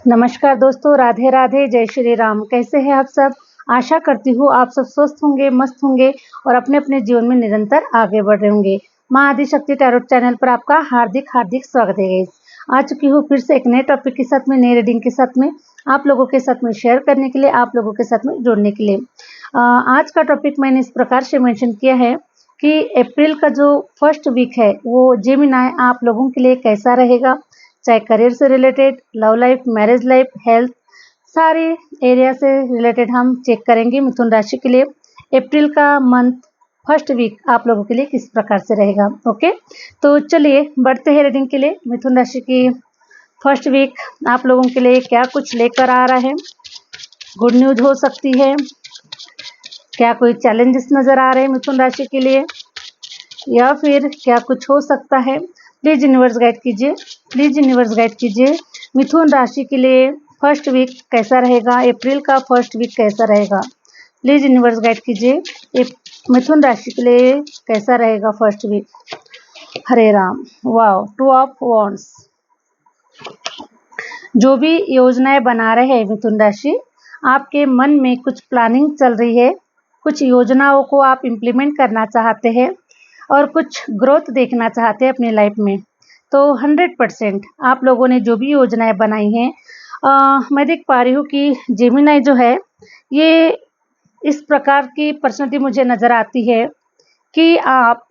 नमस्कार दोस्तों, राधे राधे, जय श्री राम। कैसे हैं आप सब? आशा करती हूँ आप सब स्वस्थ होंगे, मस्त होंगे और अपने अपने जीवन में निरंतर आगे बढ़ रहे होंगे। माँ आदिशक्ति टैरोट चैनल पर आपका हार्दिक हार्दिक स्वागत है गाइस। आ चुकी हूँ फिर से एक नए टॉपिक के साथ में, नई रीडिंग के साथ में, आप लोगों के साथ में शेयर करने के लिए, आप लोगों के साथ में जुड़ने के लिए। आज का टॉपिक मैंने इस प्रकार से मेंशन किया है कि अप्रैल का जो फर्स्ट वीक है वो जेमिनी आप लोगों के लिए कैसा रहेगा, चाहे करियर से related, love life, marriage life, health, सारे एरिया से रिलेटेड हम चेक करेंगे। मिथुन राशि के लिए अप्रैल का मंथ फर्स्ट वीक आप लोगों के लिए किस प्रकार से रहेगा। ओके, तो चलिए बढ़ते हैं रीडिंग के लिए। मिथुन राशि की फर्स्ट वीक आप लोगों के लिए क्या कुछ लेकर आ रहा है। गुड न्यूज हो सकती है, क्या कोई चैलेंजेस नजर आ रहे हैं मिथुन राशि के लिए, या फिर क्या कुछ हो सकता है। प्लीज यूनिवर्स गाइड कीजिए, प्लीज यूनिवर्स गाइड कीजिए। मिथुन राशि के लिए फर्स्ट वीक कैसा रहेगा, अप्रैल का फर्स्ट वीक कैसा रहेगा। प्लीज यूनिवर्स गाइड कीजिए, मिथुन राशि के लिए कैसा रहेगा first week. Hare Ram, wow, 2 of wands. जो भी योजनाएं बना रहे हैं मिथुन राशि, आपके मन में कुछ प्लानिंग चल रही है, कुछ योजनाओं को आप इम्प्लीमेंट करना चाहते हैं और कुछ ग्रोथ देखना चाहते हैं अपनी लाइफ में। तो 100% आप लोगों ने जो भी योजनाएं बनाई हैं, मैं देख पा रही हूँ कि जेमिनी जो है ये इस प्रकार की पर्सनैलिटी मुझे नज़र आती है कि आप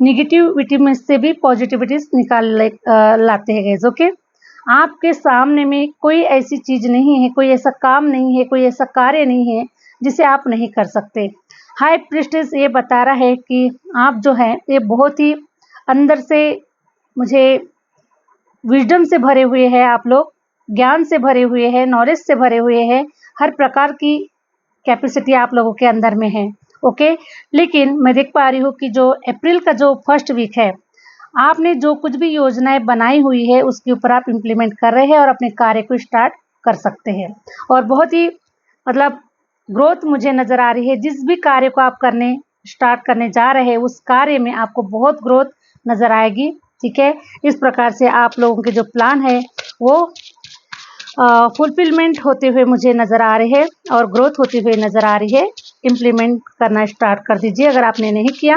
निगेटिविटी में से भी पॉजिटिविटी निकाल लाते हैं गाइस। ओके, आपके सामने में कोई ऐसी चीज़ नहीं है, कोई ऐसा काम नहीं है, कोई ऐसा कार्य नहीं है जिसे आप नहीं कर सकते। हाई प्रीस्टेस ये बता रहा है कि आप जो है ये बहुत ही अंदर से मुझे विजडम से भरे हुए हैं, आप लोग ज्ञान से भरे हुए हैं, नॉलेज से भरे हुए हैं, हर प्रकार की कैपेसिटी आप लोगों के अंदर में है। ओके, लेकिन मैं देख पा रही हूँ कि जो अप्रैल का जो फर्स्ट वीक है, आपने जो कुछ भी योजनाएं बनाई हुई है उसके ऊपर आप इम्प्लीमेंट कर रहे हैं और अपने कार्य को स्टार्ट कर सकते हैं। और बहुत ही मतलब ग्रोथ मुझे नज़र आ रही है। जिस भी कार्य को आप करने स्टार्ट करने जा रहे हैं उस कार्य में आपको बहुत ग्रोथ नज़र आएगी। ठीक है, इस प्रकार से आप लोगों के जो प्लान है वो फुलफिलमेंट होते हुए मुझे नज़र आ रहे हैं और ग्रोथ होती हुई नज़र आ रही है। इम्प्लीमेंट करना स्टार्ट कर दीजिए अगर आपने नहीं किया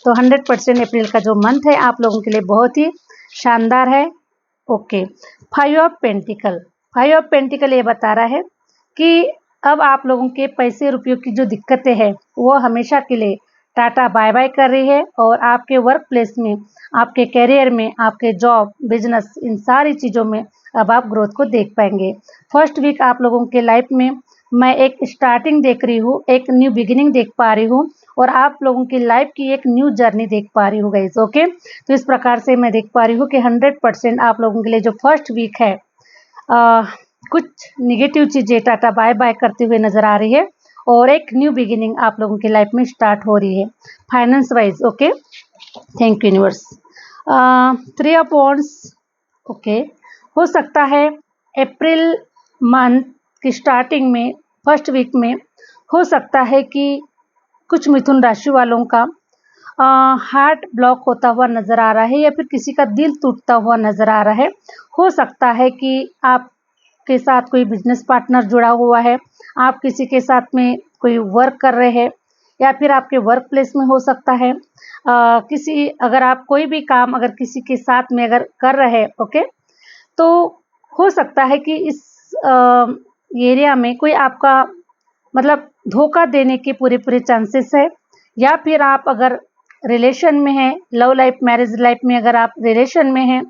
तो। 100% अप्रैल का जो मंथ है आप लोगों के लिए बहुत ही शानदार है। Okay, 5 of pentacle, 5 of pentacle ये बता रहा है कि अब आप लोगों के पैसे रुपयों की जो दिक्कतें हैं वो हमेशा के लिए टाटा बाय बाय कर रही है और आपके वर्क प्लेस में, आपके करियर में, आपके जॉब, बिजनेस, इन सारी चीज़ों में अब आप ग्रोथ को देख पाएंगे। फर्स्ट वीक आप लोगों के लाइफ में मैं एक स्टार्टिंग देख रही हूँ, एक न्यू बिगिनिंग देख पा रही हूँ और आप लोगों की लाइफ की एक न्यू जर्नी देख पा रही हूँ गाइस। ओके, तो इस प्रकार से मैं देख पा रही हूँ कि 100% आप लोगों के लिए जो फर्स्ट वीक है कुछ निगेटिव चीज़ें टाटा बाय बाय करते हुए नज़र आ रही है और एक न्यू बिगिनिंग आप लोगों की लाइफ में स्टार्ट हो रही है finance wise. Okay, thank you universe. 3 of wands. Okay, हो सकता है अप्रैल मंथ की स्टार्टिंग में फर्स्ट वीक में हो सकता है कि कुछ मिथुन राशि वालों का हार्ट ब्लॉक होता हुआ नज़र आ रहा है या फिर किसी का दिल टूटता हुआ नज़र आ रहा है। हो सकता है कि आपके साथ कोई बिजनेस पार्टनर जुड़ा हुआ है, आप किसी के साथ में कोई वर्क कर रहे हैं या फिर आपके वर्क प्लेस में हो सकता है किसी, अगर आप कोई भी काम अगर किसी के साथ में अगर कर रहे हैं, ओके, तो हो सकता है कि इस एरिया में कोई आपका मतलब धोखा देने के पूरे पूरे चांसेस है। या फिर आप अगर रिलेशन में हैं, लव लाइफ, मैरिज लाइफ में अगर आप रिलेशन में हैं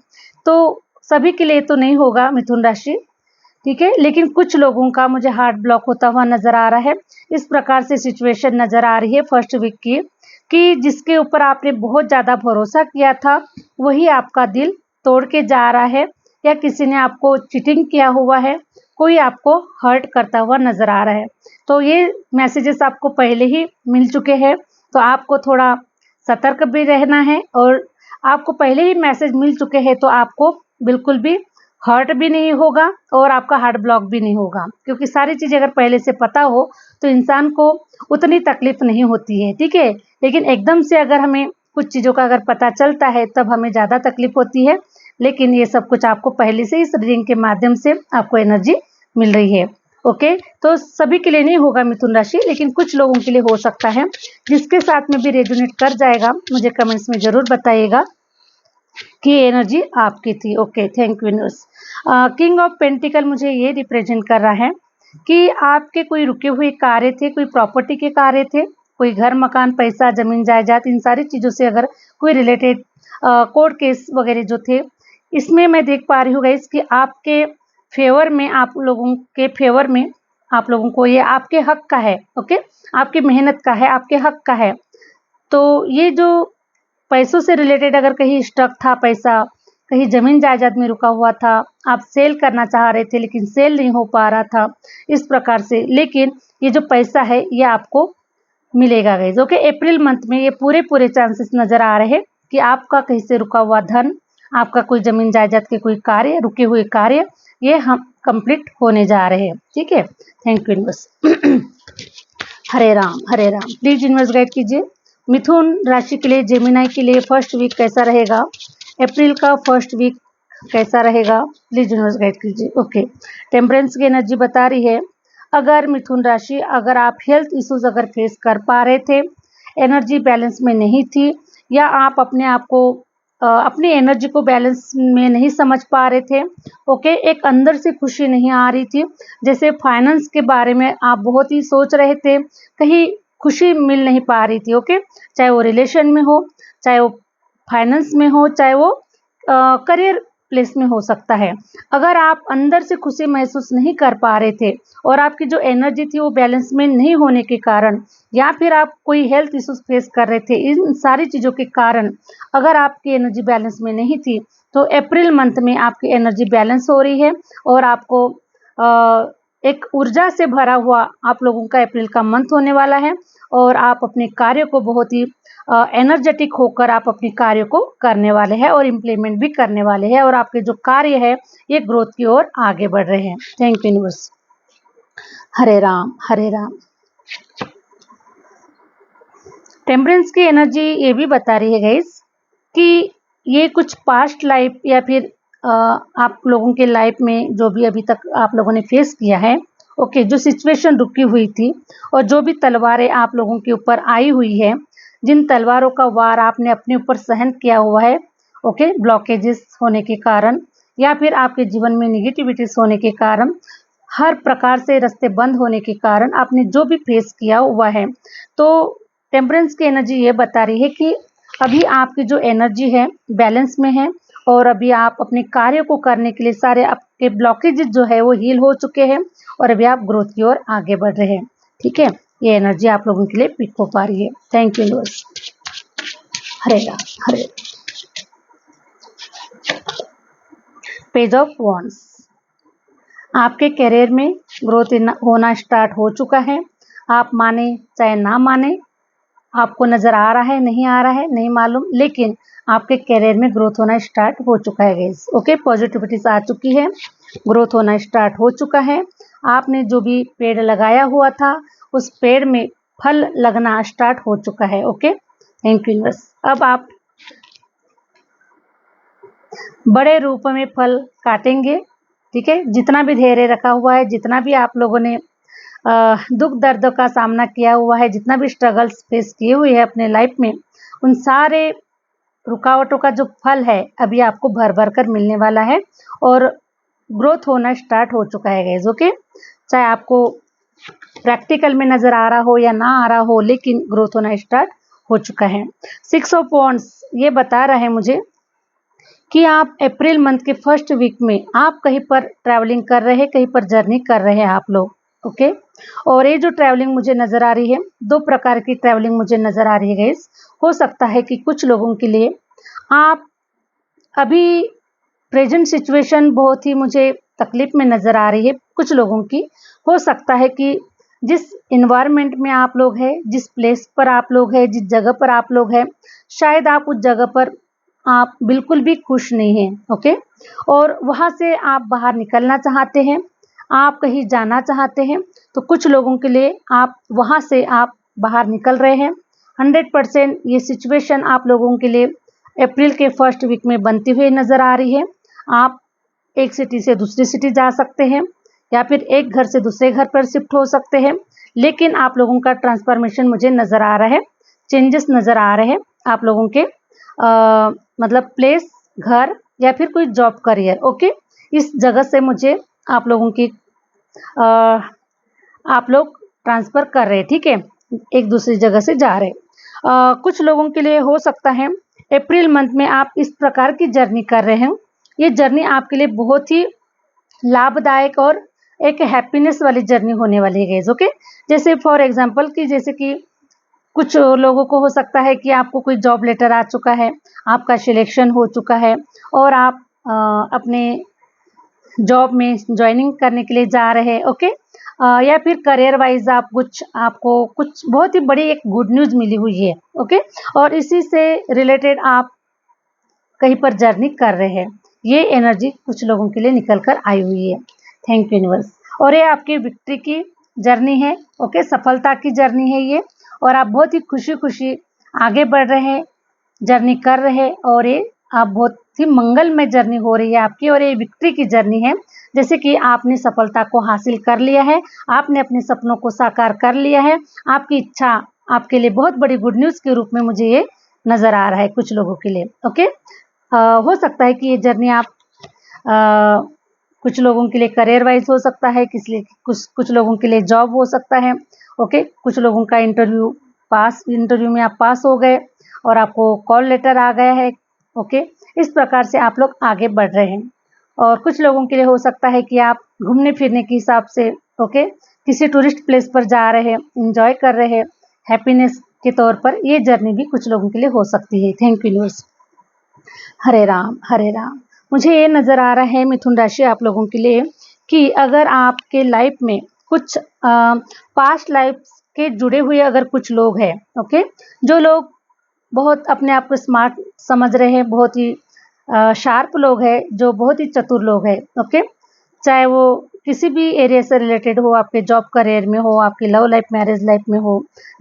तो सभी के लिए तो नहीं होगा मिथुन राशि, ठीक है, लेकिन कुछ लोगों का मुझे हार्ट ब्लॉक होता हुआ नज़र आ रहा है। इस प्रकार से सिचुएशन नज़र आ रही है फर्स्ट वीक की कि जिसके ऊपर आपने बहुत ज़्यादा भरोसा किया था वही आपका दिल तोड़ के जा रहा है या किसी ने आपको चीटिंग किया हुआ है, कोई आपको हर्ट करता हुआ नज़र आ रहा है। तो ये मैसेजेस आपको पहले ही मिल चुके हैं, तो आपको थोड़ा सतर्क भी रहना है और आपको पहले ही मैसेज मिल चुके हैं तो आपको बिल्कुल भी हर्ट भी नहीं होगा और आपका हार्ट ब्लॉक भी नहीं होगा, क्योंकि सारी चीज़ें अगर पहले से पता हो तो इंसान को उतनी तकलीफ नहीं होती है। ठीक है, लेकिन एकदम से अगर हमें कुछ चीज़ों का अगर पता चलता है तब हमें ज़्यादा तकलीफ होती है। लेकिन ये सब कुछ आपको पहले से इस रीडिंग के माध्यम से आपको एनर्जी मिल रही है। ओके, तो सभी के लिए नहीं होगा मिथुन राशि, लेकिन कुछ लोगों के लिए हो सकता है। जिसके साथ में भी रेजोनेट कर जाएगा मुझे कमेंट्स में जरूर बताइएगा कि एनर्जी आपकी थी। Okay, thank you universe. King of pentacle मुझे ये रिप्रेजेंट कर रहा है कि आपके कोई रुके हुए कार्य थे, कोई प्रॉपर्टी के कार्य थे, कोई घर मकान पैसा जमीन जायदाद इन सारी चीज़ों से अगर कोई रिलेटेड कोर्ट केस वगैरह जो थे, इसमें मैं देख पा रही हूँ गाइस कि आपके फेवर में, आप लोगों के फेवर में आप लोगों को ये आपके हक का है। ओके, आपकी मेहनत का है, आपके हक का है। तो ये जो पैसों से रिलेटेड अगर कहीं स्टक था पैसा, कहीं जमीन जायदाद में रुका हुआ था, आप सेल करना चाह रहे थे लेकिन सेल नहीं हो पा रहा था इस प्रकार से, लेकिन ये जो पैसा है ये आपको मिलेगा गाइस। ओके, अप्रैल मंथ में ये पूरे चांसेस नजर आ रहे हैं कि आपका कहीं से रुका हुआ धन, आपका कोई जमीन जायदाद के कोई कार्य, रुके हुए कार्य, ये हम कंप्लीट होने जा रहे हैं। ठीक है, thank you universe. Hare Ram Hare Ram. Please universe guide कीजिए मिथुन राशि के लिए, जेमिनाई के लिए फर्स्ट वीक कैसा रहेगा, अप्रैल का फर्स्ट वीक कैसा रहेगा, प्लीज यूनिवर्स गाइड कीजिए। ओके, टेम्परेंस की एनर्जी बता रही है अगर मिथुन राशि, अगर आप हेल्थ इश्यूज अगर फेस कर पा रहे थे, एनर्जी बैलेंस में नहीं थी, या आप अपने आप को अपनी एनर्जी को बैलेंस में नहीं समझ पा रहे थे। ओके, एक अंदर से खुशी नहीं आ रही थी, जैसे फाइनेंस के बारे में आप बहुत ही सोच रहे थे, कहीं खुशी मिल नहीं पा रही थी। ओके, चाहे वो रिलेशन में हो, चाहे वो फाइनेंस में हो, चाहे वो करियर प्लेस में हो सकता है। अगर आप अंदर से खुशी महसूस नहीं कर पा रहे थे और आपकी जो एनर्जी थी वो बैलेंस में नहीं होने के कारण, या फिर आप कोई हेल्थ इश्यूज फेस कर रहे थे, इन सारी चीज़ों के कारण अगर आपकी एनर्जी बैलेंस में नहीं थी, तो अप्रैल मंथ में आपकी एनर्जी बैलेंस हो रही है और आपको एक ऊर्जा से भरा हुआ आप लोगों का अप्रैल का मंथ होने वाला है और आप अपने कार्य को बहुत ही एनर्जेटिक होकर आप अपने कार्य को करने वाले हैं और इम्प्लीमेंट भी करने वाले हैं और आपके जो कार्य है ये ग्रोथ की ओर आगे बढ़ रहे हैं। Thank you universe. Hare Ram Hare Ram. Temperance की एनर्जी ये भी बता रही है गाइस कि ये कुछ पास्ट लाइफ या फिर आप लोगों के लाइफ में जो भी अभी तक आप लोगों ने फेस किया है, ओके, जो सिचुएशन रुकी हुई थी और जो भी तलवारें आप लोगों के ऊपर आई हुई है, जिन तलवारों का वार आपने अपने ऊपर सहन किया हुआ है, ओके, ब्लॉकेजेस होने के कारण या फिर आपके जीवन में निगेटिविटीज होने के कारण, हर प्रकार से रास्ते बंद होने के कारण आपने जो भी फेस किया हुआ है, तो टेम्परेंस की एनर्जी ये बता रही है कि अभी आपकी जो एनर्जी है बैलेंस में है और अभी आप अपने कार्य को करने के लिए सारे आपके ब्लॉकेजेस जो है वो हील हो चुके हैं और अभी आप ग्रोथ की ओर आगे बढ़ रहे हैं। ठीक है, ये एनर्जी आप लोगों के लिए पिक हो पा रही है। Thank you universe. Hare Ram Hare. Page of wands, आपके करियर में ग्रोथ होना स्टार्ट हो चुका है। आप माने चाहे ना माने, आपको नजर आ रहा है नहीं आ रहा है नहीं मालूम, लेकिन आपके करियर में ग्रोथ होना स्टार्ट हो चुका है गाइस। ओके, पॉजिटिविटी आ चुकी है, ग्रोथ होना स्टार्ट हो चुका है। आपने जो भी पेड़ लगाया हुआ था उस पेड़ में फल लगना स्टार्ट हो चुका है। Okay, thank you universe. अब आप बड़े रूप में फल काटेंगे। ठीक है, जितना भी धैर्य रखा हुआ है, जितना भी आप लोगों ने दुख दर्द का सामना किया हुआ है, जितना भी स्ट्रगल्स फेस किए हुए हैं अपने लाइफ में, उन सारे रुकावटों का जो फल है अभी आपको भर भर कर मिलने वाला है और ग्रोथ होना स्टार्ट हो चुका है गाइस। ओके, चाहे आपको प्रैक्टिकल में नजर आ रहा हो या ना आ रहा हो, लेकिन ग्रोथ होना स्टार्ट हो चुका है। 6 ऑफ वॉन्ड्स ये बता रहा है मुझे कि आप अप्रैल मंथ के फर्स्ट वीक में आप कहीं पर ट्रैवलिंग कर रहे हैं, कहीं पर जर्नी कर रहे हैं आप लोग। ओके, और ये जो ट्रैवलिंग मुझे नज़र आ रही है, 2 प्रकार की ट्रैवलिंग मुझे नज़र आ रही है गाइस। हो सकता है कि कुछ लोगों के लिए आप अभी प्रेजेंट सिचुएशन बहुत ही मुझे तकलीफ में नज़र आ रही है। कुछ लोगों की हो सकता है कि जिस इन्वायरमेंट में आप लोग हैं, जिस प्लेस पर आप लोग हैं, जिस जगह पर आप लोग हैं, शायद आप उस जगह पर आप बिल्कुल भी खुश नहीं हैं। ओके, और वहाँ से आप बाहर निकलना चाहते हैं, आप कहीं जाना चाहते हैं, तो कुछ लोगों के लिए आप वहाँ से आप बाहर निकल रहे हैं। 100% ये सिचुएशन आप लोगों के लिए अप्रैल के फर्स्ट वीक में बनती हुई नज़र आ रही है। आप एक सिटी से दूसरी सिटी जा सकते हैं या फिर एक घर से दूसरे घर पर शिफ्ट हो सकते हैं, लेकिन आप लोगों का ट्रांसफॉर्मेशन मुझे नज़र आ रहा है, चेंजेस नज़र आ रहे हैं आप लोगों के मतलब प्लेस, घर या फिर कोई जॉब करियर। ओके, इस जगह से मुझे आप लोगों की आप लोग ट्रांसफ़र कर रहे हैं, ठीक है, एक दूसरी जगह से जा रहे हैं। कुछ लोगों के लिए हो सकता है अप्रैल मंथ में आप इस प्रकार की जर्नी कर रहे हैं। ये जर्नी आपके लिए बहुत ही लाभदायक और एक हैप्पीनेस वाली जर्नी होने वाली है गाइस। ओके, जैसे फॉर एग्जांपल कि जैसे कि कुछ लोगों को हो सकता है कि आपको कोई जॉब लेटर आ चुका है, आपका सिलेक्शन हो चुका है और आप अपने जॉब में ज्वाइनिंग करने के लिए जा रहे हैं। ओके, या फिर करियर वाइज आपको कुछ बहुत ही बड़ी एक गुड न्यूज़ मिली हुई है। ओके, और इसी से रिलेटेड आप कहीं पर जर्नी कर रहे हैं। ये एनर्जी कुछ लोगों के लिए निकल कर आई हुई है। Thank you universe. और ये आपकी विक्ट्री की जर्नी है। ओके, सफलता की जर्नी है ये, और आप बहुत ही खुशी खुशी आगे बढ़ रहे हैं, जर्नी कर रहे हैं, और ये आप बहुत ही मंगलमय जर्नी हो रही है आपकी, और ये विक्ट्री की जर्नी है। जैसे कि आपने सफलता को हासिल कर लिया है, आपने अपने सपनों को साकार कर लिया है, आपकी इच्छा आपके लिए बहुत बड़ी गुड न्यूज़ के रूप में मुझे ये नज़र आ रहा है कुछ लोगों के लिए। ओके, हो सकता है कि ये जर्नी आप कुछ लोगों के लिए करियर वाइज हो सकता है, कुछ लोगों के लिए जॉब हो सकता है। ओके, कुछ लोगों का इंटरव्यू में आप पास हो गए और आपको कॉल लेटर आ गया है। ओके, इस प्रकार से आप लोग आगे बढ़ रहे हैं। और कुछ लोगों के लिए हो सकता है कि आप घूमने फिरने के हिसाब से ओके किसी टूरिस्ट प्लेस पर जा रहे हैं, इंजॉय कर रहे हैं, हैप्पीनेस के तौर पर ये जर्नी भी कुछ लोगों के लिए हो सकती है। Thank you universe. Hare Ram Hare Ram. मुझे ये नज़र आ रहा है मिथुन राशि आप लोगों के लिए कि अगर आपके लाइफ में कुछ पास्ट लाइफ के जुड़े हुए अगर कुछ लोग हैं, ओके, जो लोग बहुत अपने आप को स्मार्ट समझ रहे हैं, बहुत ही शार्प लोग हैं, जो बहुत ही चतुर लोग हैं। ओके, चाहे वो किसी भी एरिया से रिलेटेड हो, आपके जॉब करियर में हो, आपकी लव लाइफ मैरिज लाइफ में हो,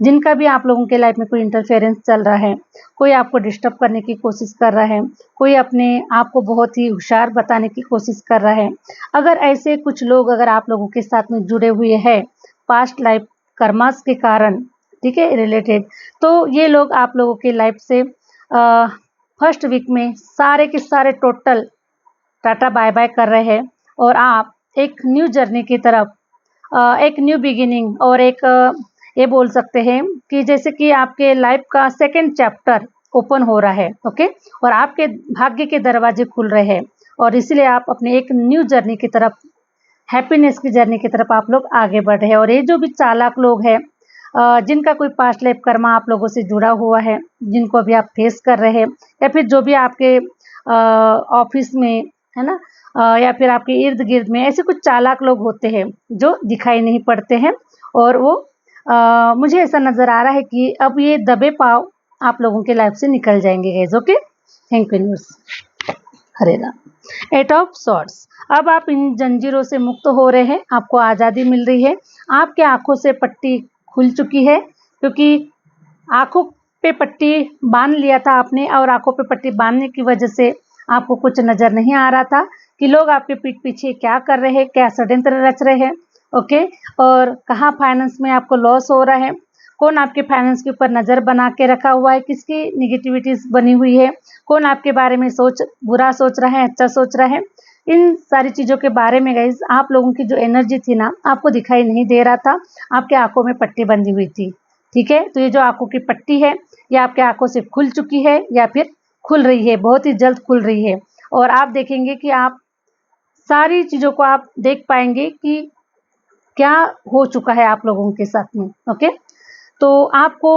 जिनका भी आप लोगों के लाइफ में कोई इंटरफेरेंस चल रहा है, कोई आपको डिस्टर्ब करने की कोशिश कर रहा है, कोई अपने आप को बहुत ही होशियार बताने की कोशिश कर रहा है, अगर ऐसे कुछ लोग अगर आप लोगों के साथ में जुड़े हुए हैं पास्ट लाइफ कर्मास के कारण, ठीक है, रिलेटेड, तो ये लोग आप लोगों के लाइफ से फर्स्ट वीक में सारे के सारे टोटल टाटा बाय बाय कर रहे हैं, और आप एक न्यू जर्नी की तरफ एक न्यू बिगिनिंग और एक ये बोल सकते हैं कि जैसे कि आपके लाइफ का सेकंड चैप्टर ओपन हो रहा है। ओके, और आपके भाग्य के दरवाजे खुल रहे हैं, और इसलिए आप अपने एक न्यू जर्नी की तरफ, हैप्पीनेस की जर्नी की तरफ आप लोग आगे बढ़ रहे हैं। और ये जो भी चालाक लोग हैं जिनका कोई पास्ट लाइफ कर्मा आप लोगों से जुड़ा हुआ है, जिनको अभी आप फेस कर रहे हैं, या फिर जो भी आपके ऑफिस में है ना, या फिर आपके इर्द गिर्द में ऐसे कुछ चालाक लोग होते हैं जो दिखाई नहीं पड़ते हैं, और वो मुझे ऐसा नज़र आ रहा है कि अब ये दबे पाव आप लोगों के लाइफ से निकल जाएंगे guys. Okay, thank you news. Hare Ram. Eight of swords, अब आप इन जंजीरों से मुक्त हो रहे हैं, आपको आज़ादी मिल रही है, आपके आंखों से पट्टी खुल चुकी है, क्योंकि आंखों पे पट्टी बांध लिया था आपने, और आंखों पे पट्टी बांधने की वजह से आपको कुछ नज़र नहीं आ रहा था कि लोग आपके पीठ पीछे क्या कर रहे हैं, क्या षड्यंत्र रच रहे हैं। ओके, और कहाँ फाइनेंस में आपको लॉस हो रहा है, कौन आपके फाइनेंस के ऊपर नज़र बना के रखा हुआ है, किसकी निगेटिविटीज़ बनी हुई है, कौन आपके बारे में बुरा सोच रहा है, अच्छा सोच रहा है, इन सारी चीज़ों के बारे में गाइस आप लोगों की जो एनर्जी थी ना, आपको दिखाई नहीं दे रहा था, आपके आंखों में पट्टी बंधी हुई थी। ठीक है, तो ये जो आंखों की पट्टी है ये आपके आंखों से खुल चुकी है या फिर खुल रही है, बहुत ही जल्द खुल रही है, और आप देखेंगे कि आप सारी चीज़ों को आप देख पाएंगे कि क्या हो चुका है आप लोगों के साथ में। ओके, तो आपको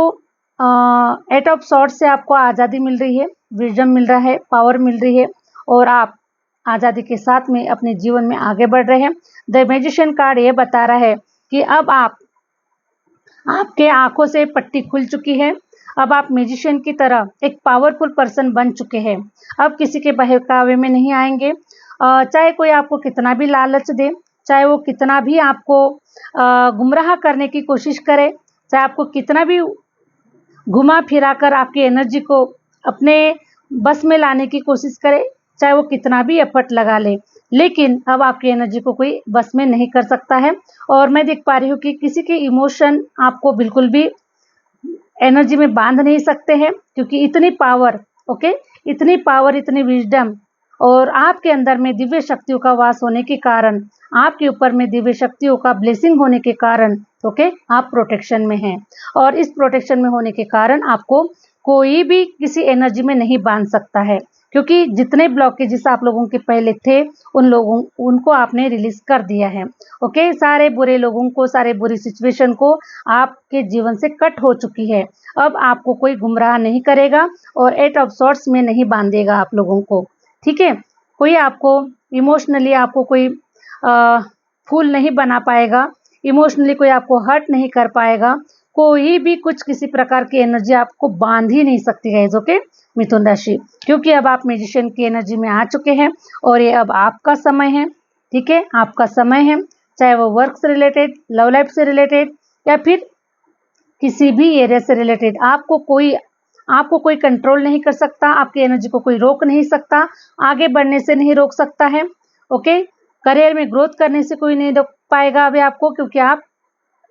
एट ऑफ सॉर्ट्स से आपको आज़ादी मिल रही है, विजडम मिल रहा है, पावर मिल रही है, और आप आज़ादी के साथ में अपने जीवन में आगे बढ़ रहे हैं। द मैजिशियन कार्ड ये बता रहा है कि अब आपके आंखों से पट्टी खुल चुकी है, अब आप मैजिशियन की तरह एक पावरफुल पर्सन बन चुके हैं, अब किसी के बहकावे में नहीं आएंगे। चाहे कोई आपको कितना भी लालच दे, चाहे वो कितना भी आपको गुमराह करने की कोशिश करे, चाहे आपको कितना भी घुमा फिरा कर आपकी एनर्जी को अपने बस में लाने की कोशिश करे, चाहे वो कितना भी एफर्ट लगा ले, लेकिन अब आपकी एनर्जी को कोई बस में नहीं कर सकता है। और मैं देख पा रही हूँ कि किसी के इमोशन आपको बिल्कुल भी एनर्जी में बांध नहीं सकते हैं, क्योंकि इतनी पावर, ओके, इतनी पावर, इतनी विजडम और आपके अंदर में दिव्य शक्तियों का वास होने के कारण, आपके ऊपर में दिव्य शक्तियों का ब्लेसिंग होने के कारण, ओके, आप प्रोटेक्शन में हैं। और इस प्रोटेक्शन में होने के कारण आपको कोई भी किसी एनर्जी में नहीं बांध सकता है, क्योंकि जितने ब्लॉकेजेस आप लोगों के पहले थे उनको आपने रिलीज कर दिया है। ओके, सारे बुरे लोगों को, सारे बुरी सिचुएशन को आपके जीवन से कट हो चुकी है। अब आपको कोई गुमराह नहीं करेगा और 8 ऑफ सॉर्ट्स में नहीं बांधेगा आप लोगों को, ठीक है। कोई आपको इमोशनली आपको कोई फूल नहीं बना पाएगा, इमोशनली कोई आपको हर्ट नहीं कर पाएगा, कोई भी कुछ किसी प्रकार की एनर्जी आपको बांध ही नहीं सकती है। ओके मिथुन राशि, क्योंकि अब आप मैजिशियन की एनर्जी में आ चुके हैं और ये अब आपका समय है, ठीक है, आपका समय है। चाहे वो वर्क से रिलेटेड, लव लाइफ से रिलेटेड या फिर किसी भी एरिया से रिलेटेड, आपको कोई कंट्रोल नहीं कर सकता, आपकी एनर्जी को कोई रोक नहीं सकता, आगे बढ़ने से नहीं रोक सकता है। ओके, करियर में ग्रोथ करने से कोई नहीं रोक पाएगा अभी आपको, क्योंकि आप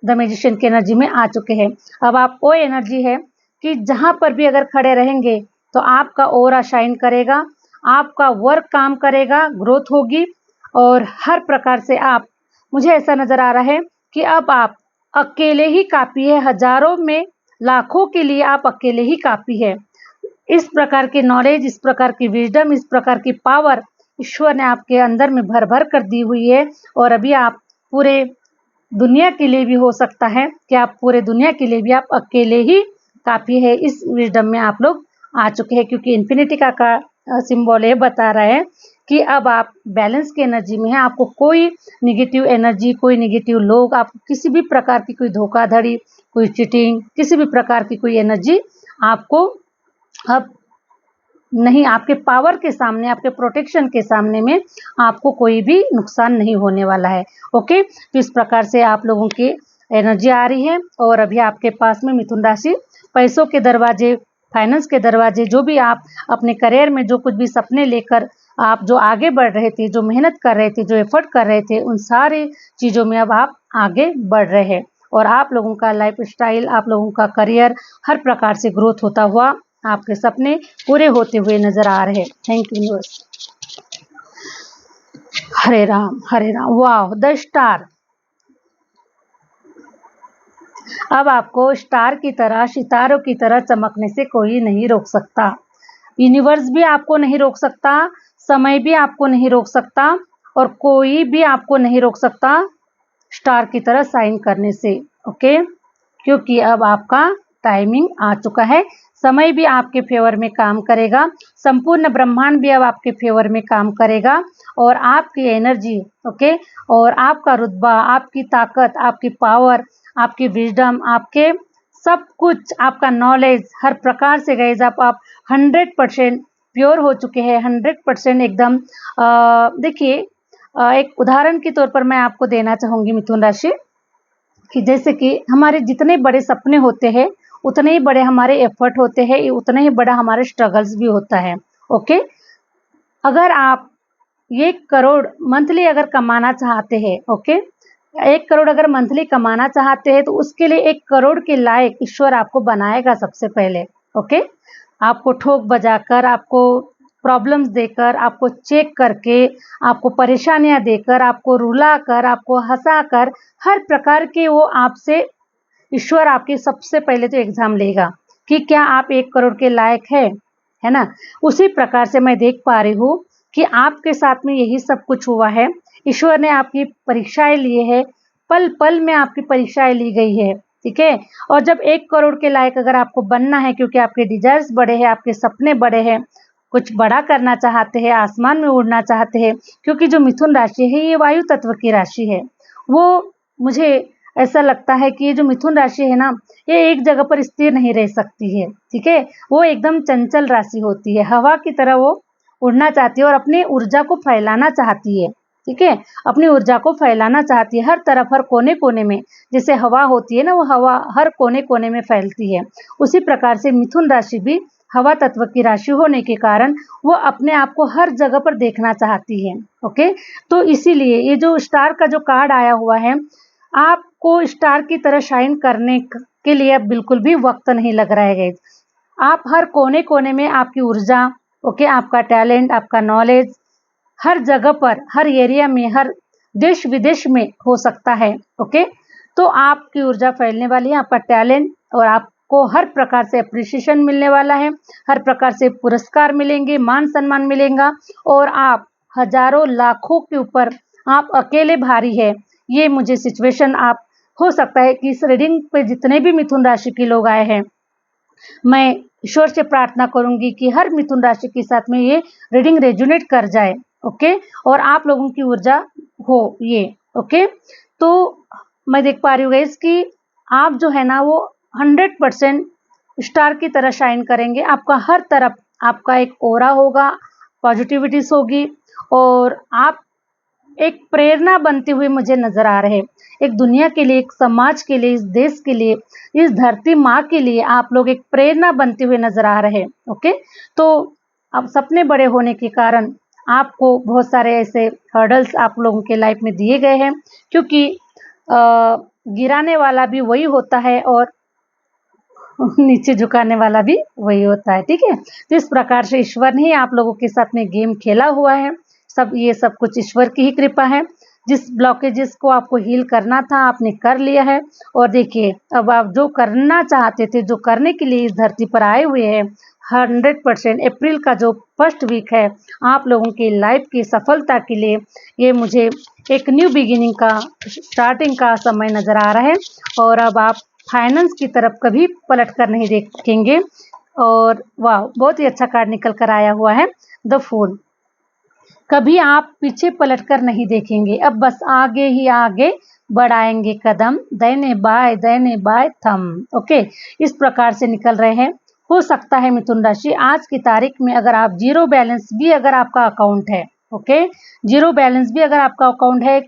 द मैजिशियन की एनर्जी में आ चुके हैं। अब आप वो एनर्जी है कि जहां पर भी अगर खड़े रहेंगे तो आपका ऑरा शाइन करेगा, आपका वर्क काम करेगा, ग्रोथ होगी और हर प्रकार से आप, मुझे ऐसा नजर आ रहा है कि अब आप अकेले ही काफी है, हजारों में लाखों के लिए आप अकेले ही काफी है। इस प्रकार की नॉलेज, इस प्रकार की विजडम, इस प्रकार की पावर ईश्वर ने आपके अंदर में भर भर कर दी हुई है। और अभी आप पूरे दुनिया के लिए भी हो सकता है कि आप पूरे दुनिया के लिए भी आप अकेले ही काफी है। इस विजडम में आप लोग आ चुके हैं, क्योंकि इन्फिनिटी का सिंबल ये बता रहा है कि अब आप बैलेंस की एनर्जी में हैं। आपको कोई निगेटिव एनर्जी, कोई निगेटिव लोग, आपको किसी भी प्रकार की कोई धोखाधड़ी, कोई चीटिंग, किसी भी प्रकार की कोई एनर्जी आपको अब नहीं, आपके पावर के सामने, आपके प्रोटेक्शन के सामने में आपको कोई भी नुकसान नहीं होने वाला है। ओके, तो इस प्रकार से आप लोगों की एनर्जी आ रही है। और अभी आपके पास में मिथुन राशि पैसों के दरवाजे, फाइनेंस के दरवाजे, जो भी आप अपने करियर में जो कुछ भी सपने लेकर आप जो आगे बढ़ रहे थे, जो मेहनत कर रहे थे, जो एफर्ट कर रहे थे, उन सारी चीज़ों में अब आप आगे बढ़ रहे हैं और आप लोगों का लाइफ स्टाइल, आप लोगों का करियर हर प्रकार से ग्रोथ होता हुआ, आपके सपने पूरे होते हुए नजर आ रहे हैं। Thank you universe. Hare Ram Hare Ram. वाह, द स्टार। अब आपको स्टार की तरह, सितारों की तरह चमकने से कोई नहीं रोक सकता। यूनिवर्स भी आपको नहीं रोक सकता, समय भी आपको नहीं रोक सकता और कोई भी आपको नहीं रोक सकता स्टार की तरह साइन करने से। ओके, क्योंकि अब आपका टाइमिंग आ चुका है, समय भी आपके फेवर में काम करेगा, संपूर्ण ब्रह्मांड भी अब आपके फेवर में काम करेगा और आपकी एनर्जी, ओके, और आपका रुतबा, आपकी ताकत, आपकी पावर, आपकी विजडम, आपके सब कुछ, आपका नॉलेज, हर प्रकार से गाइस आप 100% प्योर हो चुके हैं, 100% एकदम। देखिए, एक उदाहरण के तौर पर मैं आपको देना चाहूँगी मिथुन राशि, कि जैसे कि हमारे जितने बड़े सपने होते हैं उतने ही बड़े हमारे एफर्ट होते हैं, उतने ही बड़ा हमारे स्ट्रगल्स भी होता है। ओके, अगर आप 1 करोड़ मंथली अगर कमाना चाहते हैं, ओके, 1 करोड़ अगर मंथली कमाना चाहते हैं तो उसके लिए 1 करोड़ के लायक ईश्वर आपको बनाएगा सबसे पहले। ओके, आपको ठोक बजाकर, आपको प्रॉब्लम्स देकर, आपको चेक करके, आपको परेशानियां देकर, आपको रुलाकर, आपको हंसाकर, हर प्रकार के वो आपसे ईश्वर आपकी सबसे पहले तो एग्जाम लेगा कि क्या आप 1 करोड़ के लायक है ना। उसी प्रकार से मैं देख पा रही हूँ कि आपके साथ में यही सब कुछ हुआ है। ईश्वर ने आपकी परीक्षाएं ली है, पल पल में आपकी परीक्षाएं ली गई है, ठीक है। और जब 1 करोड़ के लायक अगर आपको बनना है, क्योंकि आपके डिजायर्स बड़े हैं, आपके सपने बड़े हैं, कुछ बड़ा करना चाहते हैं, आसमान में उड़ना चाहते हैं, क्योंकि जो मिथुन राशि है ये वायु तत्व की राशि है। वो, मुझे ऐसा लगता है कि ये जो मिथुन राशि है ना, ये एक जगह पर स्थिर नहीं रह सकती है, ठीक है। वो एकदम चंचल राशि होती है, हवा की तरह वो उड़ना चाहती है और अपनी ऊर्जा को फैलाना चाहती है, ठीक है, अपनी ऊर्जा को फैलाना चाहती है हर तरफ, हर कोने कोने में। जैसे हवा होती है ना, वो हवा हर कोने कोने में फैलती है, उसी प्रकार से मिथुन राशि भी हवा तत्व की राशि होने के कारण वो अपने आप को हर जगह पर देखना चाहती है। ओके, तो इसीलिए ये जो स्टार का जो कार्ड आया हुआ है, आपको स्टार की तरह शाइन करने के लिए अब बिल्कुल भी वक्त नहीं लग रहा है गाइस। आप हर कोने कोने में आपकी ऊर्जा, ओके, आपका टैलेंट, आपका नॉलेज हर जगह पर, हर एरिया में, हर देश विदेश में हो सकता है। ओके, तो आपकी ऊर्जा फैलने वाली है, आपका टैलेंट, और आपको हर प्रकार से अप्रिसिएशन मिलने वाला है, हर प्रकार से पुरस्कार मिलेंगे, मान सम्मान मिलेगा, और आप हजारों लाखों के ऊपर आप अकेले भारी है। ये मुझे सिचुएशन आप हो सकता है कि इस रीडिंग पे जितने भी मिथुन राशि के लोग आए हैं, मैं ईश्वर से प्रार्थना करूंगी कि हर मिथुन राशि के साथ में ये रीडिंग रेजोनेट कर जाए। ओके, और आप लोगों की ऊर्जा हो ये। ओके, तो मैं देख पा रही हूँ गाइस कि आप जो है ना वो 100% स्टार की तरह शाइन करेंगे। आपका हर तरफ आपका एक ऑरा होगा, पॉजिटिविटीज होगी, और आप एक प्रेरणा बनते हुए मुझे नजर आ रहे हैं। एक दुनिया के लिए, एक समाज के लिए, इस देश के लिए, इस धरती माँ के लिए आप लोग एक प्रेरणा बनते हुए नजर आ रहे हैं। ओके, तो अब सपने बड़े होने के कारण आपको बहुत सारे ऐसे हर्डल्स आप लोगों के लाइफ में दिए गए हैं, क्योंकि गिराने वाला भी वही होता है और नीचे झुकाने वाला भी वही होता है। ठीक है, तो इस प्रकार से ईश्वर ने ही आप लोगों के साथ में गेम खेला हुआ है। ये सब कुछ ईश्वर की ही कृपा है। जिस ब्लॉकेजेस को आपको हील करना था आपने कर लिया है, और देखिए अब आप जो करना चाहते थे, जो करने के लिए इस धरती पर आए हुए हैं, 100% अप्रैल का जो फर्स्ट वीक है आप लोगों की लाइफ की सफलता के लिए, ये मुझे एक न्यू बिगिनिंग का, स्टार्टिंग का समय नजर आ रहा है। और अब आप फाइनेंस की तरफ कभी पलट कर नहीं देखेंगे। और वाह, बहुत ही अच्छा कार्ड निकल कर आया हुआ है, द फूल। कभी आप पीछे पलटकर नहीं देखेंगे, अब बस आगे ही आगे बढ़ाएंगे कदम, दाहिने बाएं थम। ओके, इस प्रकार से निकल रहे हैं। हो सकता है मिथुन राशि आज की तारीख में अगर आप जीरो बैलेंस भी अगर आपका अकाउंट है, ओके, जीरो बैलेंस भी अगर आपका अकाउंट है,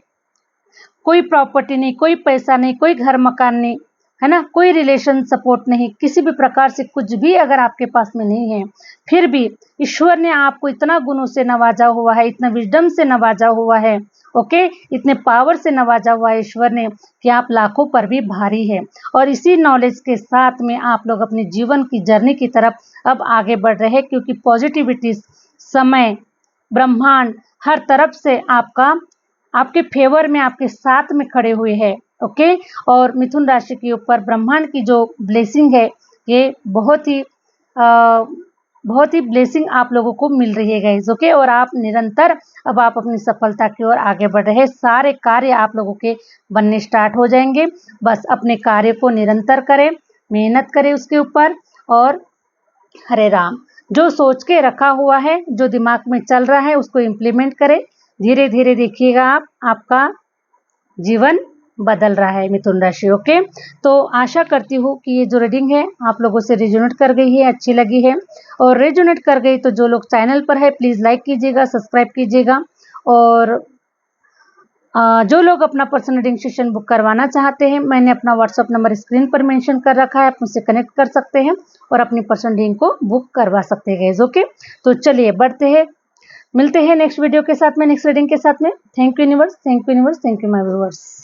कोई प्रॉपर्टी नहीं, कोई पैसा नहीं, कोई घर मकान नहीं, है ना, कोई रिलेशन सपोर्ट नहीं, किसी भी प्रकार से कुछ भी अगर आपके पास में नहीं है, फिर भी ईश्वर ने आपको इतना गुणों से नवाजा हुआ है, इतना विजडम से नवाजा हुआ है, ओके, इतने पावर से नवाजा हुआ है ईश्वर ने कि आप लाखों पर भी भारी है। और इसी नॉलेज के साथ में आप लोग अपने जीवन की जर्नी की तरफ अब आगे बढ़ रहे हैं, क्योंकि पॉजिटिविटी, समय, ब्रह्मांड हर तरफ से आपके फेवर में, आपके साथ में खड़े हुए हैं। ओके, और मिथुन राशि के ऊपर ब्रह्मांड की जो ब्लेसिंग है, ये बहुत ही ब्लेसिंग आप लोगों को मिल रही है गाइस। ओके, और आप निरंतर अब आप अपनी सफलता की ओर आगे बढ़ रहे हैं। सारे कार्य आप लोगों के बनने स्टार्ट हो जाएंगे। बस अपने कार्य को निरंतर करें, मेहनत करें उसके ऊपर, और हरे राम, जो सोच के रखा हुआ है, जो दिमाग में चल रहा है, उसको इम्प्लीमेंट करें। धीरे धीरे देखिएगा आपका जीवन बदल रहा है मिथुन राशि। ओके, तो आशा करती हूँ कि ये जो रीडिंग है आप लोगों से रेजोनेट कर गई है, अच्छी लगी है। और रेजोनेट कर गई तो जो लोग चैनल पर है प्लीज़ लाइक कीजिएगा, सब्सक्राइब कीजिएगा। और जो लोग अपना पर्सनल रीडिंग सेशन बुक करवाना चाहते हैं, मैंने अपना व्हाट्सअप नंबर स्क्रीन पर मेंशन कर रखा है, आप मुझसे कनेक्ट कर सकते हैं और अपनी पर्सनल रीडिंग को बुक करवा सकते हैं गाइस। ओके, तो चलिए बढ़ते हैं, मिलते हैं नेक्स्ट वीडियो के साथ में, नेक्स्ट रीडिंग के साथ में। Thank you universe, thank you universe, thank you my viewers.